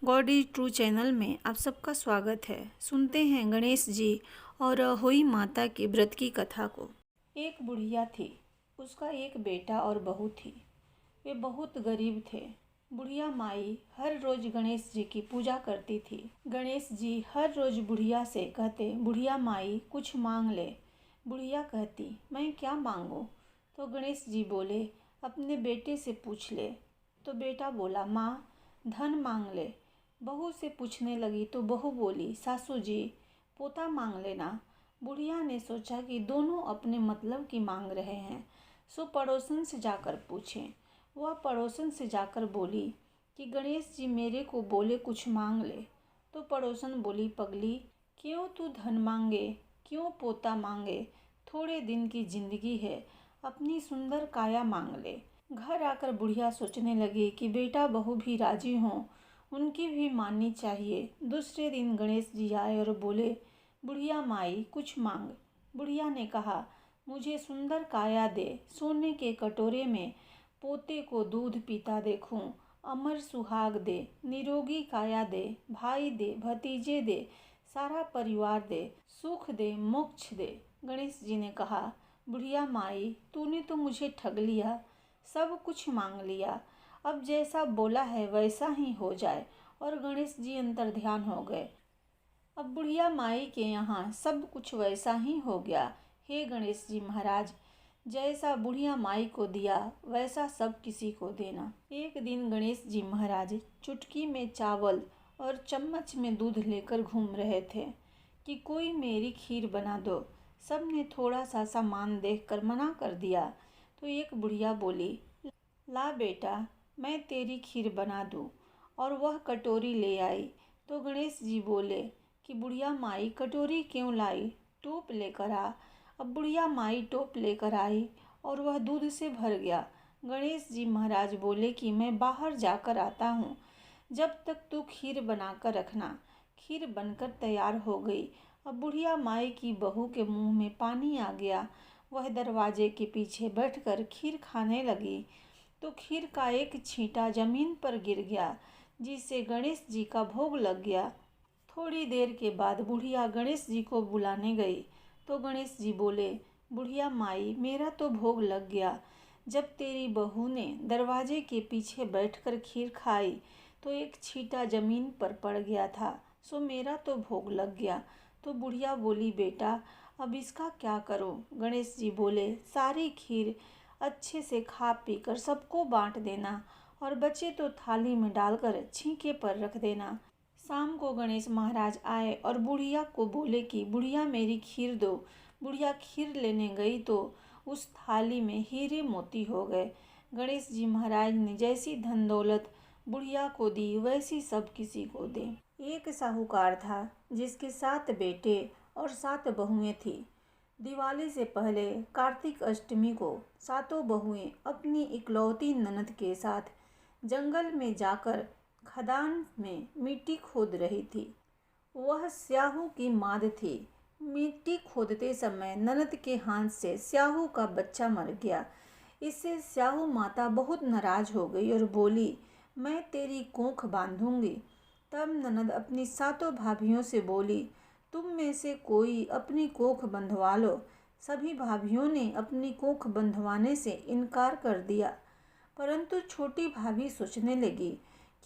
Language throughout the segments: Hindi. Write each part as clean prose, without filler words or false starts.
गॉड इज ट्रू चैनल में आप सबका स्वागत है। सुनते हैं गणेश जी और होई माता के व्रत की कथा को। एक बुढ़िया थी, उसका एक बेटा और बहू थी। वे बहुत गरीब थे। बुढ़िया माई हर रोज गणेश जी की पूजा करती थी। गणेश जी हर रोज बुढ़िया से कहते, बुढ़िया माई कुछ मांग ले। बुढ़िया कहती, मैं क्या मांगूं? तो गणेश जी बोले, अपने बेटे से पूछ ले। तो बेटा बोला, माँ धन मांग ले। बहू से पूछने लगी तो बहू बोली, सासू जी पोता मांग लेना। बुढ़िया ने सोचा कि दोनों अपने मतलब की मांग रहे हैं, सो पड़ोसन से जाकर पूछें। वह पड़ोसन से जाकर बोली कि गणेश जी मेरे को बोले कुछ मांग ले। तो पड़ोसन बोली, पगली क्यों तू धन मांगे, क्यों पोता मांगे? थोड़े दिन की जिंदगी है, अपनी सुंदर काया मांग ले। घर आकर बुढ़िया सोचने लगी कि बेटा बहू भी राजी हों, उनकी भी माननी चाहिए। दूसरे दिन गणेश जी आए और बोले, बुढ़िया माई कुछ मांग। बुढ़िया ने कहा, मुझे सुंदर काया दे, सोने के कटोरे में पोते को दूध पीता देखूं, अमर सुहाग दे, निरोगी काया दे, भाई दे, भतीजे दे, सारा परिवार दे, सुख दे, मोक्ष दे। गणेश जी ने कहा, बुढ़िया माई तूने तो मुझे ठग लिया, सब कुछ मांग लिया, अब जैसा बोला है वैसा ही हो जाए। और गणेश जी अंतर ध्यान हो गए। अब बुढ़िया माई के यहाँ सब कुछ वैसा ही हो गया। हे गणेश जी महाराज, जैसा बुढ़िया माई को दिया वैसा सब किसी को देना। एक दिन गणेश जी महाराज चुटकी में चावल और चम्मच में दूध लेकर घूम रहे थे कि कोई मेरी खीर बना दो। सब ने थोड़ा सा सामान देखकर मना कर दिया। तो एक बुढ़िया बोली, ला बेटा मैं तेरी खीर बना दूँ। और वह कटोरी ले आई। तो गणेश जी बोले कि बुढ़िया माई कटोरी क्यों लाई, टोप लेकर आ। अब बुढ़िया माई टोप लेकर आई और वह दूध से भर गया। गणेश जी महाराज बोले कि मैं बाहर जाकर आता हूँ, जब तक तू खीर बनाकर रखना। खीर बनकर तैयार हो गई। अब बुढ़िया माई की बहू के मुंह में पानी आ गया। वह दरवाजे के पीछे बैठकर खीर खाने लगी तो खीर का एक छींटा जमीन पर गिर गया, जिससे गणेश जी का भोग लग गया। थोड़ी देर के बाद बुढ़िया गणेश जी को बुलाने गई तो गणेश जी बोले, बुढ़िया माई मेरा तो भोग लग गया। जब तेरी बहू ने दरवाजे के पीछे बैठकर खीर खाई तो एक छींटा जमीन पर पड़ गया था, सो मेरा तो भोग लग गया। तो बुढ़िया बोली, बेटा अब इसका क्या करूं? गणेश जी बोले, सारी खीर अच्छे से खा पी कर सबको बांट देना और बचे तो थाली में डालकर छींके पर रख देना। शाम को गणेश महाराज आए और बुढ़िया को बोले कि बुढ़िया मेरी खीर दो। बुढ़िया खीर लेने गई तो उस थाली में हीरे मोती हो गए। गणेश जी महाराज ने जैसी धन दौलत बुढ़िया को दी वैसी सब किसी को दे। एक साहूकार था जिसके 7 बेटे और 7 बहुएं थी। दिवाली से पहले कार्तिक अष्टमी को सातों बहुएं अपनी इकलौती ननद के साथ जंगल में जाकर खदान में मिट्टी खोद रही थी। वह स्याहू की माद थी। मिट्टी खोदते समय ननद के हाथ से स्याहू का बच्चा मर गया। इससे स्याहू माता बहुत नाराज हो गई और बोली, मैं तेरी कोख बांधूंगी। तब ननद अपनी सातों भाभियों से बोली, तुम में से कोई अपनी कोख बंधवा लो। सभी भाभियों ने अपनी कोख बंधवाने से इनकार कर दिया, परंतु छोटी भाभी सोचने लगी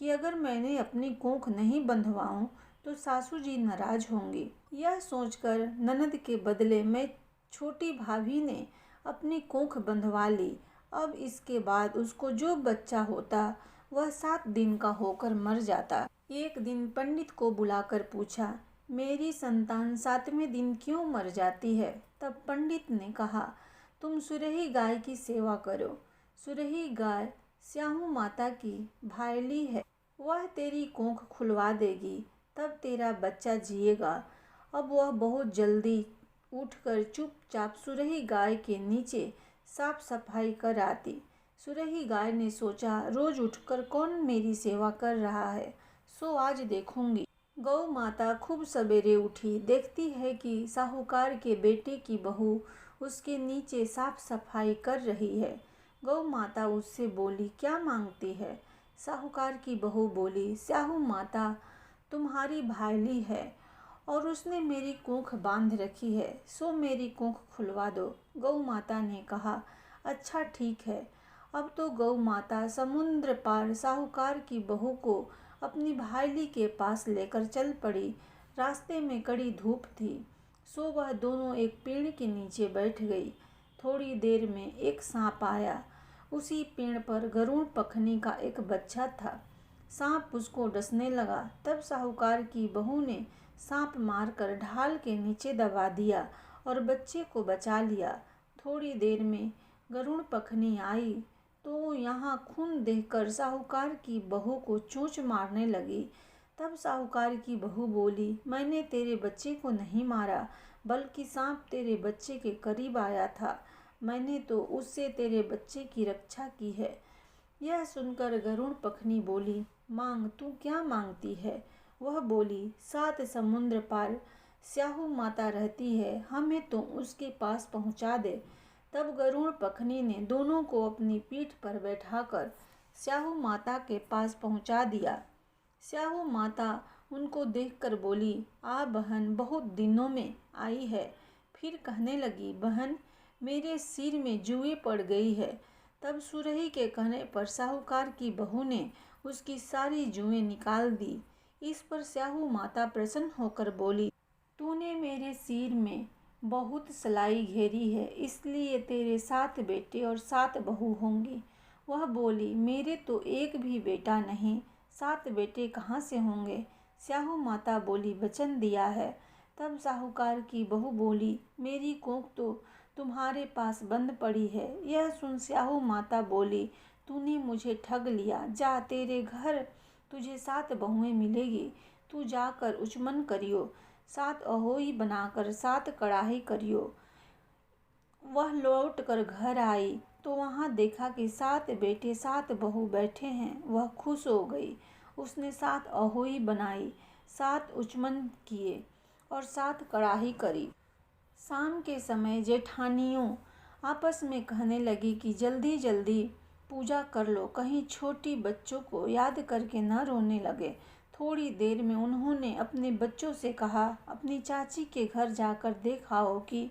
कि अगर मैंने अपनी कोख नहीं बंधवाऊं तो सासू जी नाराज होंगी। यह सोचकर ननद के बदले में छोटी भाभी ने अपनी कोख बंधवा ली। अब इसके बाद उसको जो बच्चा होता वह 7 दिन का होकर मर जाता। एक दिन पंडित को बुलाकर पूछा, मेरी संतान 7वें दिन क्यों मर जाती है? तब पंडित ने कहा, तुम सुरही गाय की सेवा करो। सुरही गाय स्याहू माता की भायली है, वह तेरी कोख खुलवा देगी, तब तेरा बच्चा जिएगा। अब वह बहुत जल्दी उठकर चुपचाप सुरही गाय के नीचे साफ सफाई कर आती। सुरही गाय ने सोचा, रोज उठकर कौन मेरी सेवा कर रहा है, सो आज देखूंगी। गौ माता खूब सवेरे उठी, देखती है कि साहूकार के बेटे की बहू उसके नीचे साफ सफाई कर रही है। गौ माता उससे बोली, क्या मांगती है? साहूकार की बहू बोली, स्याहू माता तुम्हारी भाईली है और उसने मेरी कोख बांध रखी है, सो मेरी कोख खुलवा दो। गौ माता ने कहा, अच्छा ठीक है। अब तो गौ माता समुद्र पार साहूकार की बहू को अपनी भाईली के पास लेकर चल पड़ी। रास्ते में कड़ी धूप थी, सो वह दोनों एक पेड़ के नीचे बैठ गई। थोड़ी देर में एक सांप आया। उसी पेड़ पर गरुड़ पखनी का एक बच्चा था। सांप उसको डसने लगा। तब साहूकार की बहू ने सांप मारकर ढाल के नीचे दबा दिया और बच्चे को बचा लिया। थोड़ी देर में गरुड़ पखनी आई तो यहाँ खून देखकर साहूकार की बहू को चोंच मारने लगी। तब साहूकार की बहू बोली, मैंने तेरे बच्चे को नहीं मारा, बल्कि सांप तेरे बच्चे के करीब आया था। मैंने तो उससे तेरे बच्चे की रक्षा की है। यह सुनकर गरुड़ पखनी बोली, मांग, तू क्या मांगती है? वह बोली, 7 समुद्र पार स्याहू माता रहती है, हमें तो उसके पास पहुंचा दे। तब गरुड़ पखनी ने दोनों को अपनी पीठ पर बैठाकर स्याहू माता के पास पहुंचा दिया। स्याहू माता उनको देखकर बोली, आ बहन, बहुत दिनों में आई है। फिर कहने लगी, बहन, मेरे सिर में जुएं पड़ गई है। तब सुरही के कहने पर साहूकार की बहू ने उसकी सारी जुएं निकाल दी। इस पर स्याहू माता प्रसन्न होकर बोली, तूने मेरे सिर में बहुत सलाई घेरी है, इसलिए तेरे 7 बेटे और 7 बहू होंगी। वह बोली, मेरे तो एक भी बेटा नहीं, 7 बेटे कहाँ से होंगे? स्याहू माता बोली, वचन दिया है। तब साहूकार की बहू बोली, मेरी कोख तो तुम्हारे पास बंद पड़ी है। यह सुन स्याहू माता बोली, तूने मुझे ठग लिया। जा, तेरे घर तुझे 7 बहुएं मिलेगी। तू जाकर उचमन करियो, 7 अहोई बनाकर 7 कड़ाही करियो। वह लौट कर घर आई तो वहाँ देखा कि 7 बेटे 7 बहू बैठे हैं। वह खुश हो गई। उसने 7 अहोई बनाई, 7 उचमन किए और 7 कड़ाही करी। शाम के समय जेठानियों आपस में कहने लगी कि जल्दी जल्दी पूजा कर लो, कहीं छोटी बच्चों को याद करके न रोने लगे। थोड़ी देर में उन्होंने अपने बच्चों से कहा, अपनी चाची के घर जाकर देखाओ कि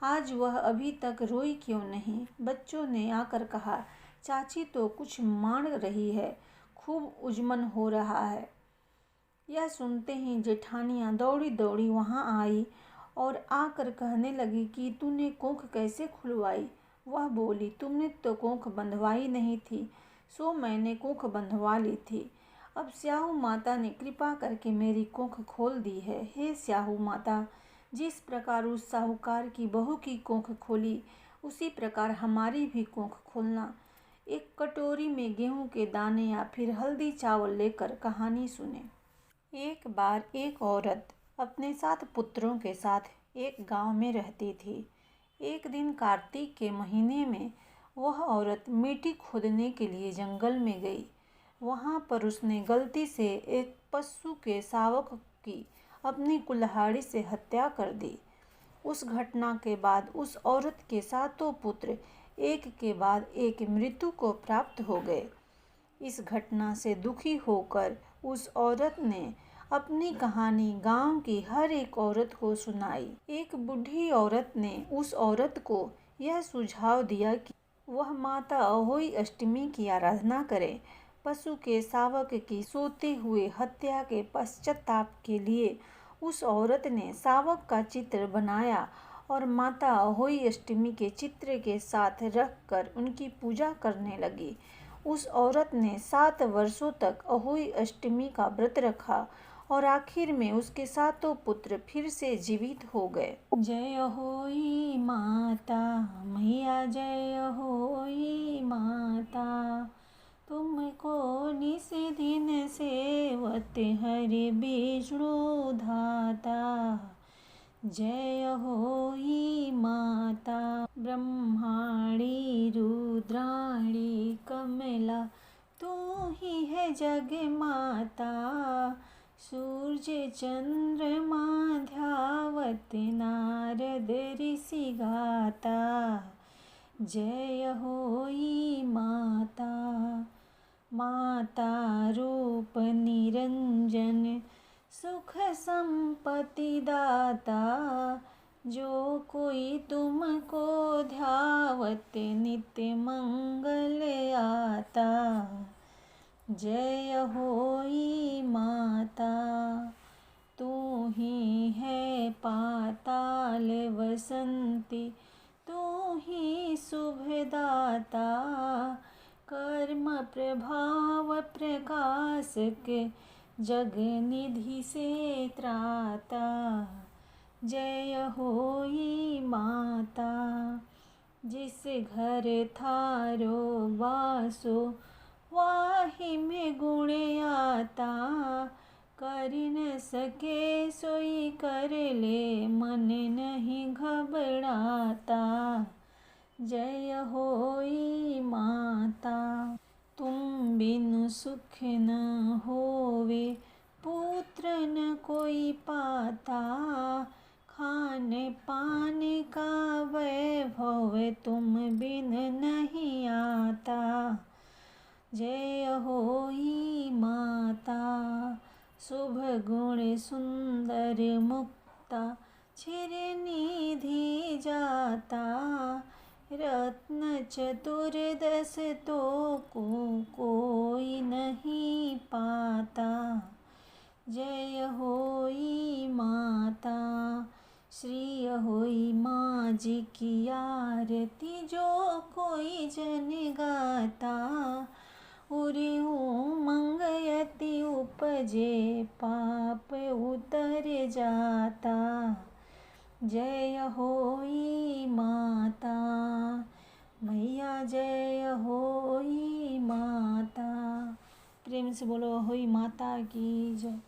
आज वह अभी तक रोई क्यों नहीं। बच्चों ने आकर कहा, चाची तो कुछ मांग रही है, खूब उजमन हो रहा है। यह सुनते ही जेठानियाँ दौड़ी दौड़ी वहाँ आई और आकर कहने लगी कि तूने कोख कैसे खुलवाई? वह बोली, तुमने तो कोख बंधवाई नहीं थी, सो मैंने कोख बंधवा ली थी। अब स्याहू माता ने कृपा करके मेरी कोख खोल दी है। हे स्याहू माता, जिस प्रकार उस साहूकार की बहू की कोख खोली, उसी प्रकार हमारी भी कोख खोलना। एक कटोरी में गेहूं के दाने या फिर हल्दी चावल लेकर कहानी सुने। एक बार एक औरत अपने 7 पुत्रों के साथ एक गांव में रहती थी। एक दिन कार्तिक के महीने में वह औरत मिट्टी खोदने के लिए जंगल में गई। वहां पर उसने गलती से एक पशु के शावक की अपनी कुल्हाड़ी से हत्या कर दी। उस घटना के बाद उस औरत के 7 पुत्र एक के बाद एक मृत्यु को प्राप्त हो गए। इस घटना से दुखी होकर उस औरत ने अपनी कहानी गांव की हर एक औरत को सुनाई। एक बूढ़ी औरत ने उस औरत को यह सुझाव दिया कि वह माता अहोई अष्टमी की आराधना करे। पशु के शावक की सोते हुए हत्या के पश्चाताप के लिए उस औरत ने शावक का चित्र बनाया और माता अहोई अष्टमी के चित्र के साथ रखकर उनकी पूजा करने लगी। उस औरत ने 7 वर्षों तक अहोई अष्टमी का व्रत रखा और आखिर में उसके 7 पुत्र फिर से जीवित हो गए। जय अहोई माता मैया, जय अहोई माता, तुमको निस दिन सेवत हरि विष्णु धाता। जय अहोई माता, ब्रह्माणी रुद्राणी कमला, तू ही है जग माता। सूर्य चंद्रमा ध्यावत नारद ऋषि गाता। जय अहोई माता, माता रूप निरंजन सुख संपत्ति दाता। जो कोई तुमको ध्यावत नित्य मंगल आता। जय होई माता तू ही है पाताल वसंती, तू ही शुभदाता। कर्म प्रभाव प्रकाशक जग निधि से त्राता। जय होई माता जिस घर थारो वासो, वाहि में गुण आता। कर न सके सोई कर ले मन नहीं घबराता। जय होई माता तुम बिनु सुख न होवे, पुत्र न कोई पाता। खान पान का वैभव तुम बिन नहीं आता। जय होई माता शुभ गुण सुंदर मुक्ता, चिर निधि जाता। रत्न चतुर्दश तो कोई नहीं पाता। जय होई माता श्री होई माँ जी की आरती, जो कोई जन गाता। उरि उमंग यति उपजे, पाप उतर जाता। जय होई माता मैया जय होई माता। प्रेम से बोलो होई माता की जय।